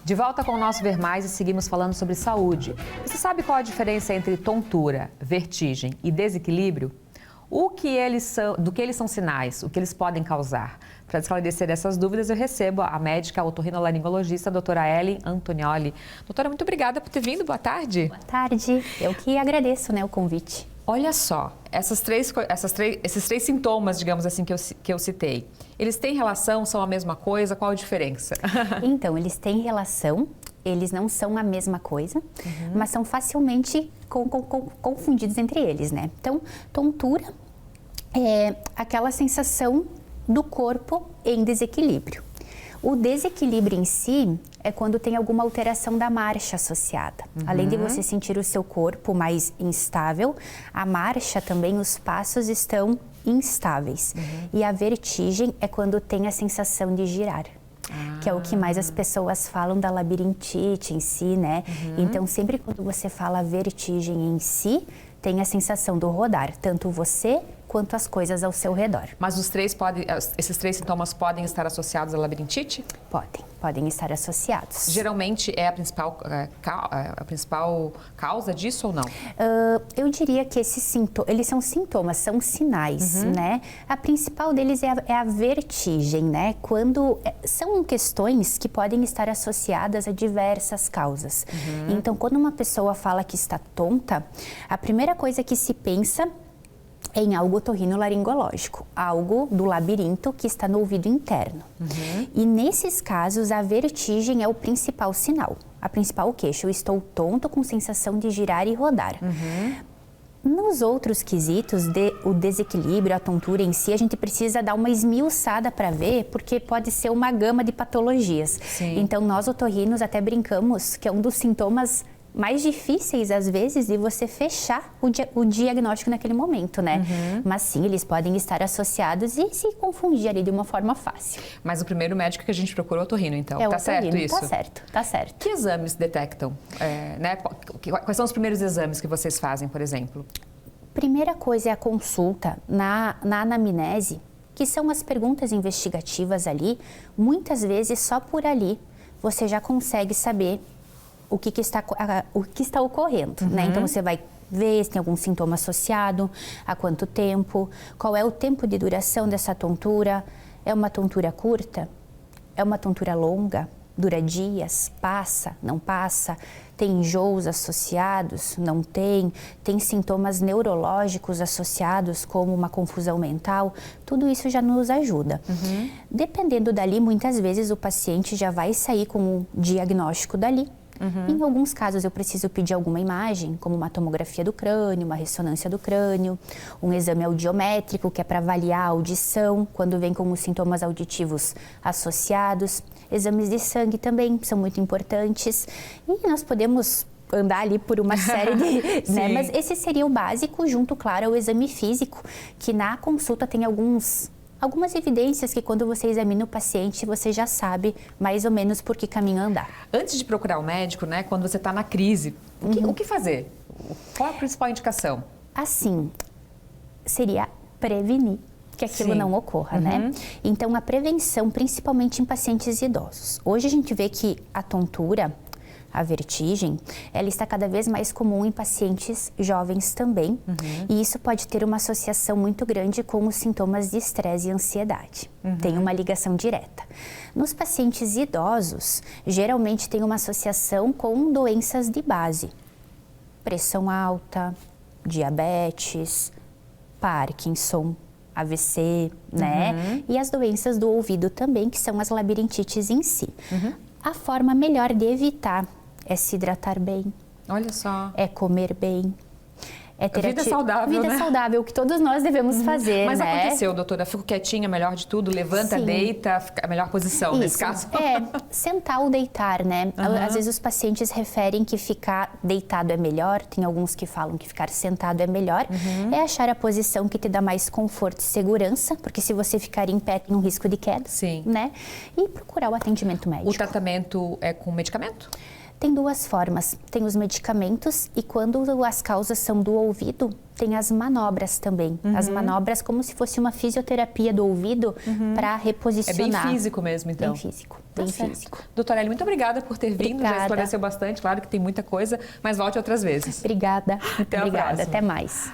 De volta com o nosso Ver Mais e seguimos falando sobre saúde. Você sabe qual a diferença entre tontura, vertigem e desequilíbrio? Do que eles são sinais, o que eles podem causar? Para esclarecer essas dúvidas, eu recebo a médica otorrinolaringologista, a doutora Ellen Antonioli. Doutora, muito obrigada por ter vindo, boa tarde. Boa tarde, eu que agradeço, o convite. Olha só, esses três sintomas, digamos assim, que eu citei, eles têm relação, são a mesma coisa? Qual a diferença? Então, eles têm relação, eles não são a mesma coisa, mas são facilmente confundidos entre eles, né? Então, tontura é aquela sensação do corpo em desequilíbrio. O desequilíbrio em si é quando tem alguma alteração da marcha associada. Além de você sentir o seu corpo mais instável, a marcha também, os passos estão instáveis. E a vertigem é quando tem a sensação de girar. Que é o que mais as pessoas falam da labirintite em si, né? Então, sempre quando você fala vertigem em si, tem a sensação do rodar, tanto você quanto as coisas ao seu redor. Mas esses três sintomas podem estar associados à labirintite? Podem estar associados. Geralmente é a principal causa disso ou não? Eu diria que eles são sintomas, são sinais, né? A principal deles é a vertigem, né? Quando são questões que podem estar associadas a diversas causas. Então, quando uma pessoa fala que está tonta, a primeira coisa que se pensa em algo otorrinolaringológico, algo do labirinto que está no ouvido interno. E nesses casos, a vertigem é o principal sinal, a principal queixa. Eu estou tonto com sensação de girar e rodar. Nos outros quesitos, o desequilíbrio, a tontura em si, a gente precisa dar uma esmiuçada para ver, porque pode ser uma gama de patologias. Sim. Então, nós otorrinos até brincamos que é um dos sintomas mais difíceis, às vezes, de você fechar o diagnóstico naquele momento, né? Mas sim, eles podem estar associados e se confundir ali de uma forma fácil. Mas o primeiro médico que a gente procura é o otorrino, então. É o tá otorrino, certo isso? Tá certo. Que exames detectam? Né? Quais são os primeiros exames que vocês fazem, por exemplo? Primeira coisa é a consulta na anamnese, que são as perguntas investigativas ali. Muitas vezes, só por ali, você já consegue saber o que está ocorrendo, né? Então, você vai ver se tem algum sintoma associado, há quanto tempo, qual é o tempo de duração dessa tontura, é uma tontura curta, é uma tontura longa, dura dias, passa, não passa, tem enjoos associados, não tem sintomas neurológicos associados, como uma confusão mental, tudo isso já nos ajuda. Dependendo dali, muitas vezes o paciente já vai sair com o diagnóstico dali. Em alguns casos eu preciso pedir alguma imagem, como uma tomografia do crânio, uma ressonância do crânio, um exame audiométrico, que é para avaliar a audição, quando vem com os sintomas auditivos associados. Exames de sangue também são muito importantes. E nós podemos andar ali por uma série de... né? Mas esse seria o básico, junto, claro, ao exame físico, que na consulta tem algumas evidências que quando você examina o paciente, você já sabe mais ou menos por que caminho andar. Antes de procurar o médico, né, quando você está na crise, o que fazer? Qual a principal indicação? Assim, seria prevenir que aquilo não ocorra, né? Então, a prevenção, principalmente em pacientes idosos. Hoje a gente vê que a tontura, a vertigem, ela está cada vez mais comum em pacientes jovens também, e isso pode ter uma associação muito grande com os sintomas de estresse e ansiedade. Tem uma ligação direta. Nos pacientes idosos, geralmente tem uma associação com doenças de base, pressão alta, diabetes, Parkinson, AVC, né? E as doenças do ouvido também, que são as labirintites em si. A forma melhor de evitar é se hidratar bem. Olha só. É comer bem. É ter vida saudável, vida né? saudável, que todos nós devemos fazer, Mas né? aconteceu, doutora, fico quietinha, melhor de tudo, levanta, deita, fica a melhor posição nesse caso. Sentar ou deitar, né? Às vezes os pacientes referem que ficar deitado é melhor, tem alguns que falam que ficar sentado é melhor. É achar a posição que te dá mais conforto e segurança, porque se você ficar em pé tem um risco de queda, né? E procurar o atendimento médico. O tratamento é com medicamento? Tem duas formas. Tem os medicamentos e quando as causas são do ouvido, tem as manobras também. As manobras como se fosse uma fisioterapia do ouvido para reposicionar. É bem físico mesmo, então. Bem físico, bem físico. Doutora Ellie, muito obrigada por ter vindo, Obrigada. já esclareceu bastante, claro que tem muita coisa, mas volte outras vezes. Obrigada. Até a Obrigada, próxima. até mais.